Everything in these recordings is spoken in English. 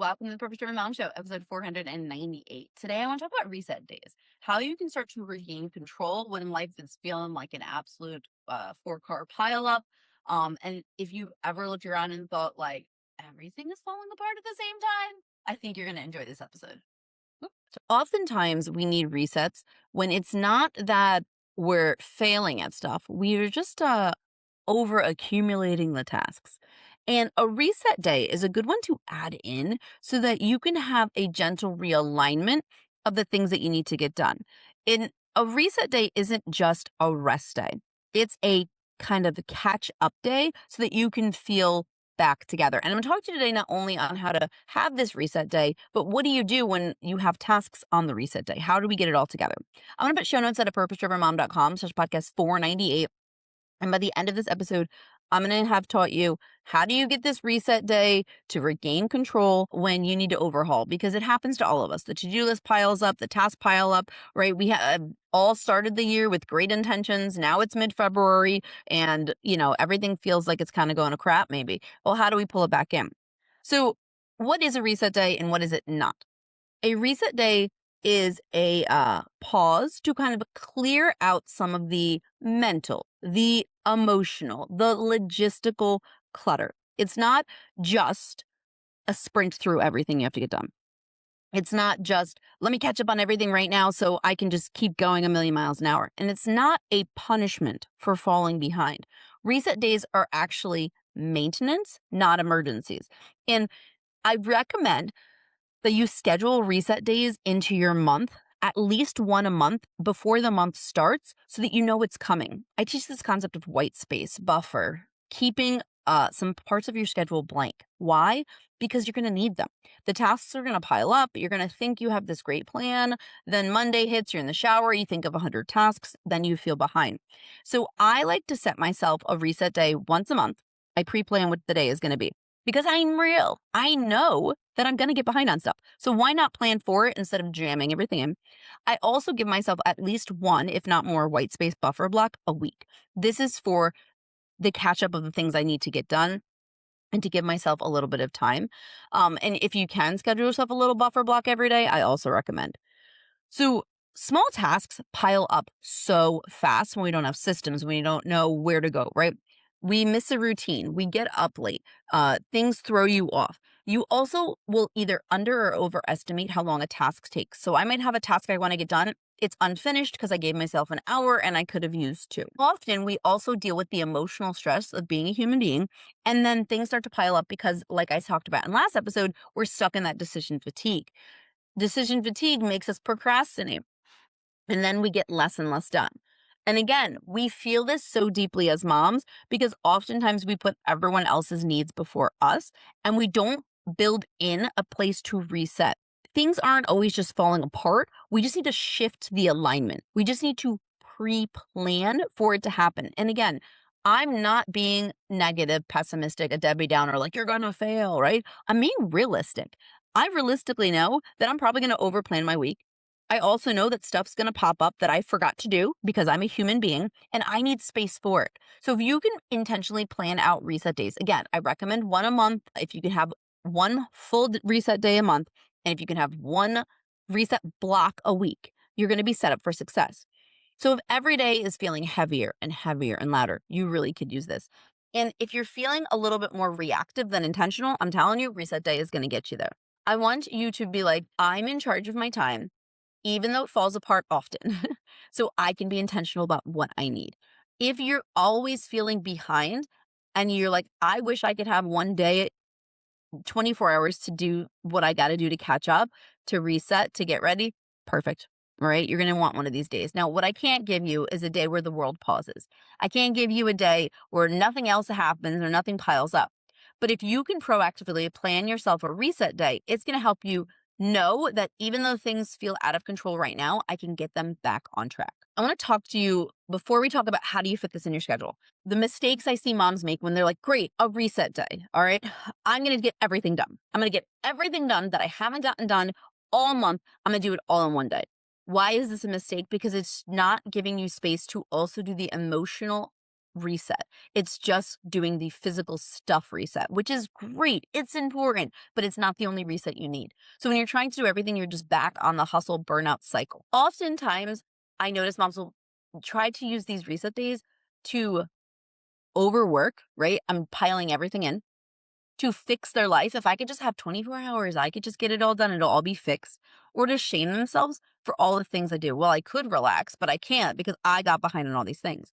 Welcome to the Purpose Driven Mom Show, episode 498. Today, I want to talk about reset days, how you can start to regain control when life is feeling like an absolute four-car pileup. And if you've ever looked around and thought like everything is falling apart at the same time, I think you're going to enjoy this episode. Oftentimes, we need resets when it's not that we're failing at stuff, we're just over accumulating the tasks. And a reset day is a good one to add in so that you can have a gentle realignment of the things that you need to get done. In a reset day isn't just a rest day. It's a kind of catch up day so that you can feel back together. And I'm going to talk to you today not only on how to have this reset day, but what do you do when you have tasks on the reset day? How do we get it all together? I'm going to put show notes at purposedrivenmom.com/podcast 498. And by the end of this episode, I'm going to have taught you how do you get this reset day to regain control when you need to overhaul, because it happens to all of us. The to-do list piles up, the tasks pile up, right? We have all started the year with great intentions. Now it's mid-February and, everything feels like it's kind of going to crap maybe. Well, how do we pull it back in? So what is a reset day and what is it not? A reset day is a pause to kind of clear out some of the mental, the emotional, the logistical clutter. It's not just a sprint through everything you have to get done. It's not just, let me catch up on everything right now so I can just keep going a million miles an hour. And it's not a punishment for falling behind. Reset days are actually maintenance, not emergencies. And I recommend that you schedule reset days into your month, at least one a month before the month starts so that you know it's coming. I teach this concept of whitespace, buffer, keeping some parts of your schedule blank. Why? Because you're going to need them. The tasks are going to pile up. You're going to think you have this great plan. Then Monday hits, you're in the shower, you think of 100 tasks, then you feel behind. So I like to set myself a reset day once a month. I pre-plan what the day is going to be. Because I'm real. I know that I'm going to get behind on stuff. So why not plan for it instead of jamming everything in? I also give myself at least one, if not more, white space buffer block a week. This is for the catch up of the things I need to get done and to give myself a little bit of time. And if you can schedule yourself a little buffer block every day, I also recommend. So small tasks pile up so fast when we don't have systems, when we don't know where to go, right? We miss a routine. We get up late. Things throw you off. You also will either under or overestimate how long a task takes. So I might have a task I want to get done. It's unfinished because I gave myself an hour and I could have used two. Often we also deal with the emotional stress of being a human being. And then things start to pile up because, like I talked about in last episode, we're stuck in that decision fatigue. Decision fatigue makes us procrastinate, and then we get less and less done. And again, we feel this so deeply as moms because oftentimes we put everyone else's needs before us and we don't build in a place to reset. Things aren't always just falling apart. We just need to shift the alignment. We just need to pre-plan for it to happen. And again, I'm not being negative, pessimistic, a Debbie Downer, like you're going to fail, right? I'm being realistic. I realistically know that I'm probably going to overplan my week. I also know that stuff's going to pop up that I forgot to do because I'm a human being and I need space for it. So if you can intentionally plan out reset days, again, I recommend one a month. If you can have one full reset day a month, and if you can have one reset block a week, you're going to be set up for success. So if every day is feeling heavier and heavier and louder, you really could use this. And if you're feeling a little bit more reactive than intentional, I'm telling you, reset day is going to get you there. I want you to be like, I'm in charge of my time, even though it falls apart often, so I can be intentional about what I need. If you're always feeling behind and you're like, I wish I could have one day, 24 hours to do what I got to do to catch up, to reset, to get ready, perfect. All right. You're going to want one of these days. Now, what I can't give you is a day where the world pauses. I can't give you a day where nothing else happens or nothing piles up. But if you can proactively plan yourself a reset day, it's going to help you know that even though things feel out of control right now, I can get them back on track. I want to talk to you before we talk about how do you fit this in your schedule. The mistakes I see moms make when they're like, great, a reset day. All right, I'm going to get everything done. I'm going to get everything done that I haven't gotten done all month. I'm going to do it all in one day. Why is this a mistake? Because it's not giving you space to also do the emotional reset. It's just doing the physical stuff reset, which is great. It's important, but it's not the only reset you need. So when you're trying to do everything, you're just back on the hustle burnout cycle. Oftentimes, I notice moms will try to use these reset days to overwork, right? I'm piling everything in to fix their life. If I could just have 24 hours, I could just get it all done. It'll all be fixed. Or to shame themselves for all the things I do. Well, I could relax, but I can't because I got behind on all these things.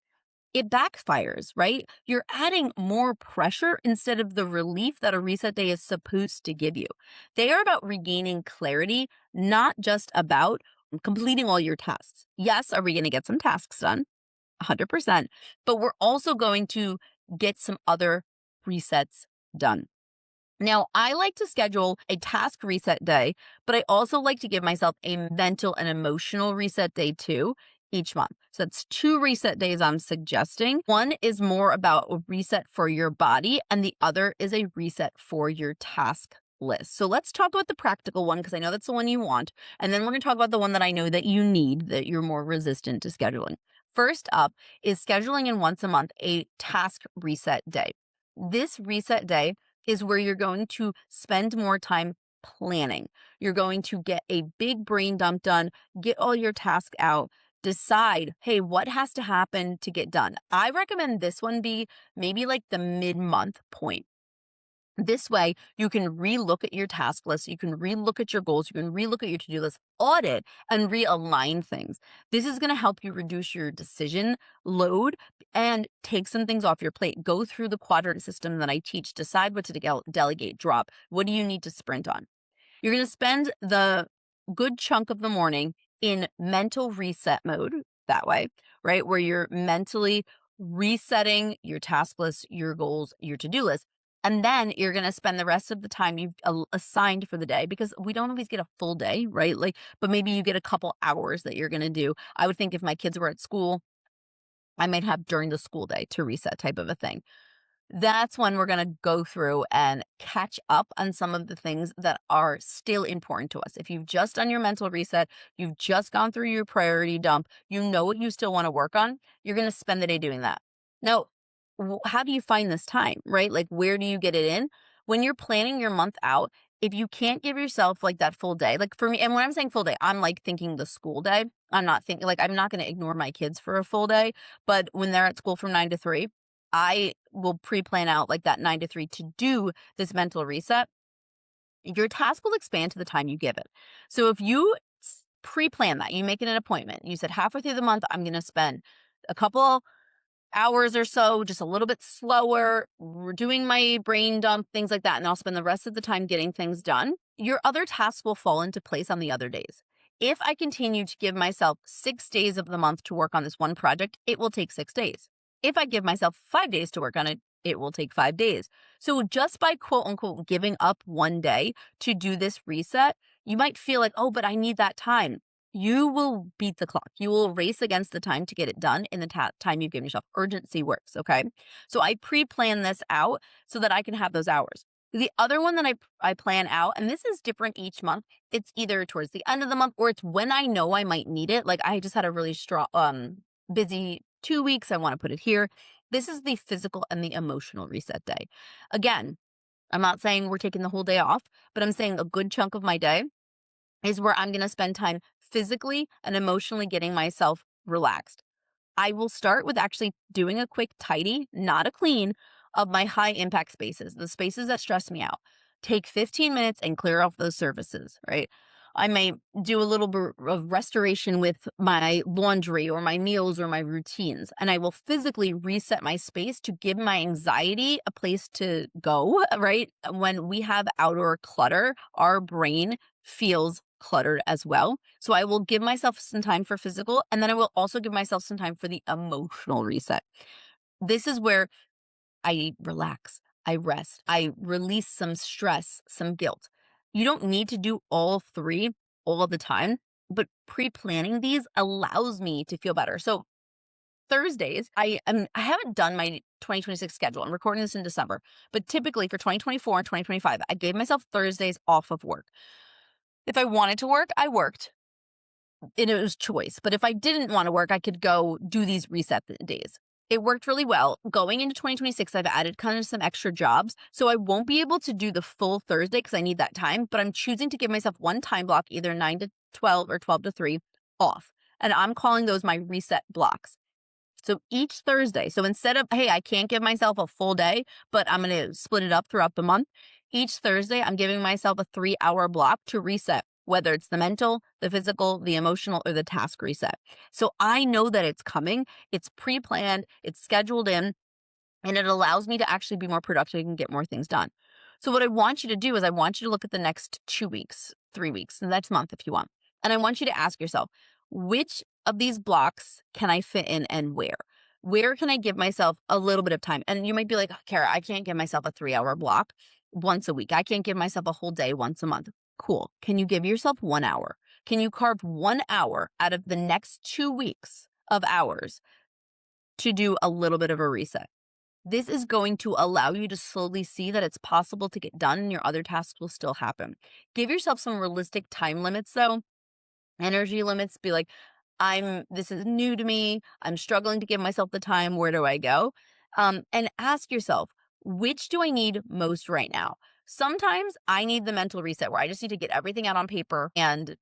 It backfires, right? You're adding more pressure instead of the relief that a reset day is supposed to give you. They are about regaining clarity, not just about completing all your tasks. Yes, are we going to get some tasks done? 100%. But we're also going to get some other resets done. Now, I like to schedule a task reset day, but I also like to give myself a mental and emotional reset day too each month. So that's two reset days I'm suggesting. One is more about a reset for your body, and the other is a reset for your task list. So let's talk about the practical one because I know that's the one you want. And then we're going to talk about the one that I know that you need, that you're more resistant to scheduling. First up is scheduling in once a month a task reset day. This reset day is where you're going to spend more time planning. You're going to get a big brain dump done, get all your tasks out, decide, hey, what has to happen to get done? I recommend this one be maybe like the mid-month point. This way, you can relook at your task list, you can relook at your goals, you can relook at your to do list, audit, and realign things. This is going to help you reduce your decision load and take some things off your plate. Go through the quadrant system that I teach, decide what to delegate, drop. What do you need to sprint on? You're going to spend the good chunk of the morning in mental reset mode that way, right? Where you're mentally resetting your task list, your goals, your to do list. And then you're going to spend the rest of the time you've assigned for the day because we don't always get a full day, right? Like, but maybe you get a couple hours that you're going to do. I would think if my kids were at school, I might have during the school day to reset type of a thing. That's when we're going to go through and catch up on some of the things that are still important to us. If you've just done your mental reset, you've just gone through your priority dump, you know what you still want to work on, you're going to spend the day doing that. Now, how do you find this time, right? Like, where do you get it in? When you're planning your month out, if you can't give yourself like that full day, like for me, and when I'm saying full day, I'm like thinking the school day. I'm not thinking like I'm not going to ignore my kids for a full day, but when they're at school from 9 to 3, I will pre-plan out like that 9 to 3 to do this mental reset. Your task will expand to the time you give it. So if you pre-plan that, you make it an appointment. You said halfway through the month, I'm going to spend a couple hours or so, just a little bit slower, doing my brain dump, things like that. And I'll spend the rest of the time getting things done. Your other tasks will fall into place on the other days. If I continue to give myself 6 days of the month to work on this one project, it will take 6 days. If I give myself 5 days to work on it, it will take 5 days. So just by quote unquote giving up one day to do this reset, you might feel like, oh, but I need that time. You will beat the clock. You will race against the time to get it done in the time you've given yourself. Urgency works, okay? So I pre-plan this out so that I can have those hours. The other one that I plan out, and this is different each month, it's either towards the end of the month or it's when I know I might need it. Like I just had a really strong, busy 2 weeks. I want to put it here. This is the physical and the emotional reset day. Again, I'm not saying we're taking the whole day off, but I'm saying a good chunk of my day is where I'm going to spend time physically and emotionally getting myself relaxed. I will start with actually doing a quick tidy, not a clean, of my high impact spaces, the spaces that stress me out. Take 15 minutes and clear off those surfaces, right? I may do a little bit of restoration with my laundry or my meals or my routines, and I will physically reset my space to give my anxiety a place to go, right? When we have outdoor clutter, our brain feels cluttered as well. So I will give myself some time for physical, and then I will also give myself some time for the emotional reset. This is where I relax, I rest, I release some stress, some guilt. You don't need to do all three all the time, but pre-planning these allows me to feel better. So Thursdays, I haven't done my 2026 schedule. I'm recording this in December, but typically for 2024 and 2025, I gave myself Thursdays off of work. If I wanted to work, I worked. And it was choice. But if I didn't want to work, I could go do these reset days. It worked really well. Going into 2026, I've added kind of some extra jobs. So I won't be able to do the full Thursday because I need that time, but I'm choosing to give myself one time block, either 9 to 12 or 12 to 3 off. And I'm calling those my reset blocks. So each Thursday, so instead of, hey, I can't give myself a full day, but I'm going to split it up throughout the month. Each Thursday, I'm giving myself a 3 hour block to reset, whether it's the mental, the physical, the emotional, or the task reset. So I know that it's coming, it's pre planned, it's scheduled in, and it allows me to actually be more productive and get more things done. So what I want you to do is I want you to look at the next 2 weeks, 3 weeks, the next month if you want. And I want you to ask yourself, which of these blocks can I fit in and where? Where can I give myself a little bit of time? And you might be like, Kara, I can't give myself a 3 hour block once a week. I can't give myself a whole day once a month. Cool. Can you give yourself 1 hour? Can you carve 1 hour out of the next 2 weeks of hours to do a little bit of a reset? This is going to allow you to slowly see that it's possible to get done and your other tasks will still happen. Give yourself some realistic time limits though, energy limits. Be like, this is new to me. I'm struggling to give myself the time. Where do I go? And ask yourself, which do I need most right now? Sometimes I need the mental reset where I just need to get everything out on paper and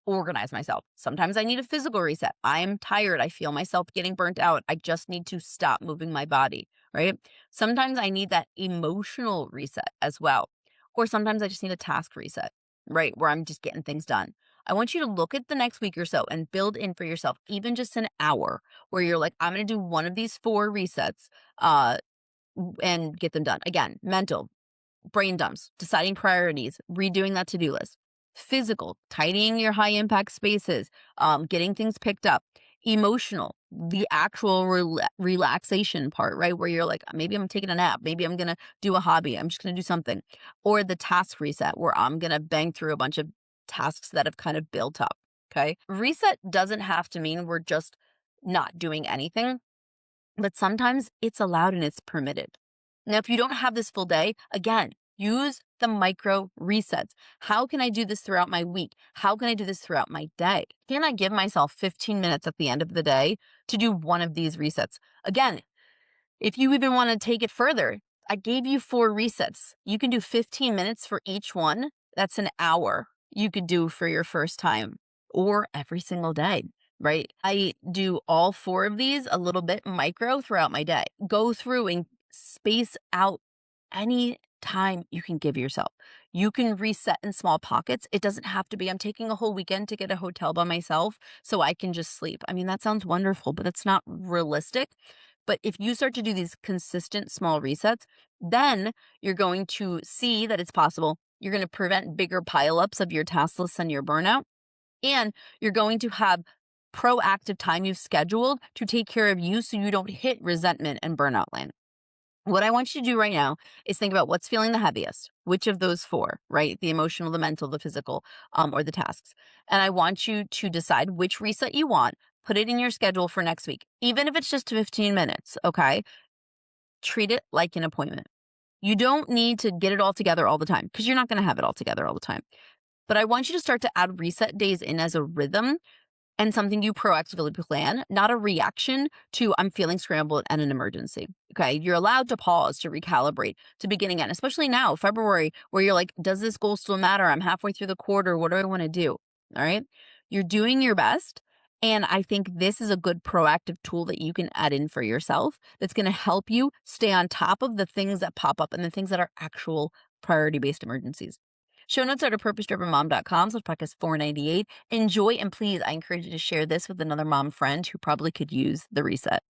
organize myself. Sometimes I need a physical reset. I'm tired. I feel myself getting burnt out. I just need to stop moving my body, right? Sometimes I need that emotional reset as well. Or sometimes I just need a task reset, right? Where I'm just getting things done. I want you to look at the next week or so and build in for yourself, even just an hour where you're like, I'm going to do one of these 4 resets uh, and get them done. Again, mental, brain dumps, deciding priorities, redoing that to-do list. Physical, tidying your high impact spaces, getting things picked up. Emotional, the actual relaxation part, right? Where you're like, maybe I'm taking a nap, maybe I'm gonna do a hobby, I'm just gonna do something. Or the task reset, where I'm gonna bang through a bunch of tasks that have kind of built up. Okay. Reset doesn't have to mean we're just not doing anything, but sometimes it's allowed and it's permitted. Now, if you don't have this full day, again, use the micro resets. How can I do this throughout my week? How can I do this throughout my day? Can I give myself 15 minutes at the end of the day to do one of these resets? Again, if you even want to take it further, I gave you 4 resets. You can do 15 minutes for each one. That's an hour you could do for your first time or every single day, right? I do all 4 of these a little bit micro throughout my day. Go through and space out any time you can give yourself. You can reset in small pockets. It doesn't have to be, I'm taking a whole weekend to get a hotel by myself so I can just sleep. I mean, that sounds wonderful, but it's not realistic. But if you start to do these consistent small resets, then you're going to see that it's possible. You're going to prevent bigger pileups of your task lists and your burnout. And you're going to have proactive time you've scheduled to take care of you so you don't hit resentment and burnout land. What I want you to do right now is think about what's feeling the heaviest, which of those 4, right? The emotional, the mental, the physical, or the tasks. And I want you to decide which reset you want, put it in your schedule for next week, even if it's just 15 minutes, okay? Treat it like an appointment. You don't need to get it all together all the time because you're not going to have it all together all the time. But I want you to start to add reset days in as a rhythm and something you proactively plan, not a reaction to I'm feeling scrambled and an emergency. Okay. You're allowed to pause, to recalibrate, to begin again, especially now, February, where you're like, does this goal still matter? I'm halfway through the quarter. What do I want to do? All right. You're doing your best. And I think this is a good proactive tool that you can add in for yourself that's going to help you stay on top of the things that pop up and the things that are actual priority based emergencies. Show notes are at purposedrivenmom.com/podcast 498. Enjoy, and please, I encourage you to share this with another mom friend who probably could use the reset.